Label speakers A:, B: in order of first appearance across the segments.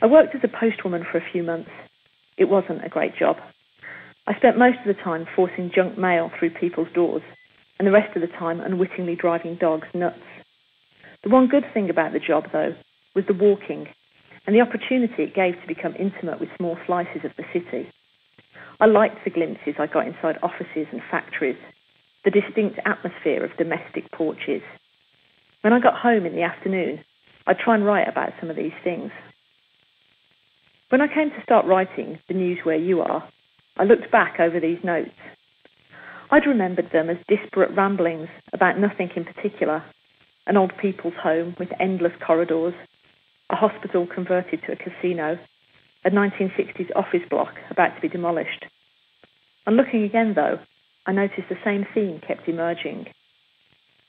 A: I worked as a postwoman for a few months. It wasn't a great job. I spent most of the time forcing junk mail through people's doors, and the rest of the time unwittingly driving dogs nuts. The one good thing about the job, though, was the walking and the opportunity it gave to become intimate with small slices of the city. I liked the glimpses I got inside offices and factories, the distinct atmosphere of domestic porches. When I got home in the afternoon, I'd try and write about some of these things. When I came to start writing The News Where You Are, I looked back over these notes. I'd remembered them as disparate ramblings about nothing in particular, an old people's home with endless corridors, a hospital converted to a casino, a 1960s office block about to be demolished. On looking again, though, I noticed the same theme kept emerging.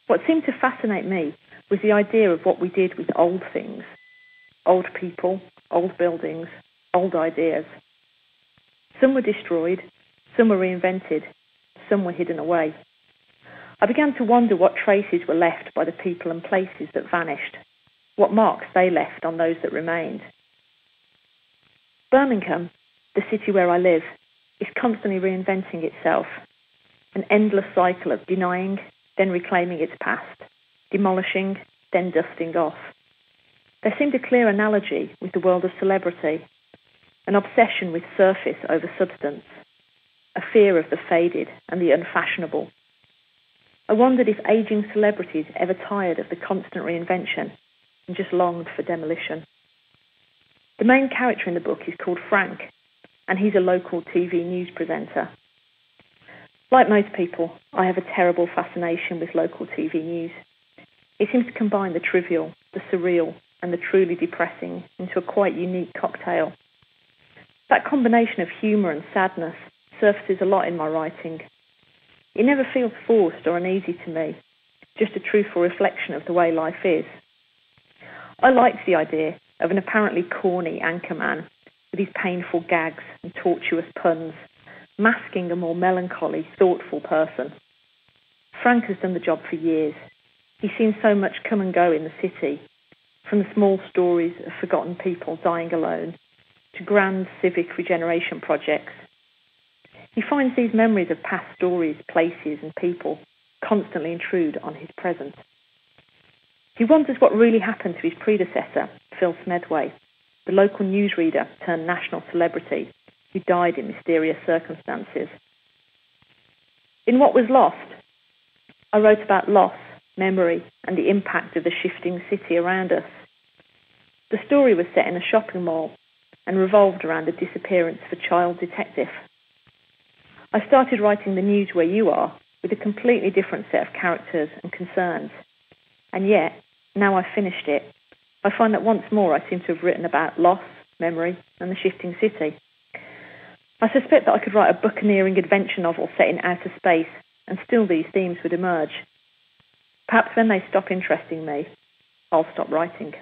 A: What seemed to fascinate me was the idea of what we did with old things. Old people, old buildings, old ideas. Some were destroyed, some were reinvented, some were hidden away. I began to wonder what traces were left by the people and places that vanished, what marks they left on those that remained. Birmingham, the city where I live, is constantly reinventing itself, an endless cycle of denying, then reclaiming its past, demolishing, then dusting off. There seemed a clear analogy with the world of celebrity, an obsession with surface over substance, a fear of the faded and the unfashionable. I wondered if aging celebrities ever tired of the constant reinvention and just longed for demolition. The main character in the book is called Frank, and he's a local TV news presenter. Like most people, I have a terrible fascination with local TV news. It seems to combine the trivial, the surreal, and the truly depressing into a quite unique cocktail. That combination of humour and sadness surfaces a lot in my writing. It never feels forced or uneasy to me, just a truthful reflection of the way life is. I liked the idea of an apparently corny anchorman with his painful gags and tortuous puns, masking a more melancholy, thoughtful person. Frank has done the job for years. He's seen so much come and go in the city, from the small stories of forgotten people dying alone to grand civic regeneration projects. He finds these memories of past stories, places and people constantly intrude on his present. He wonders what really happened to his predecessor, Phil Smedway, the local newsreader turned national celebrity who died in mysterious circumstances. In What Was Lost, I wrote about loss, memory and the impact of the shifting city around us. The story was set in a shopping mall and revolved around the disappearance of a child detective. I started writing The News Where You Are with a completely different set of characters and concerns. And yet, now I've finished it, I find that once more I seem to have written about loss, memory and the shifting city. I suspect that I could write a buccaneering adventure novel set in outer space and still these themes would emerge. Perhaps when they stop interesting me, I'll stop writing.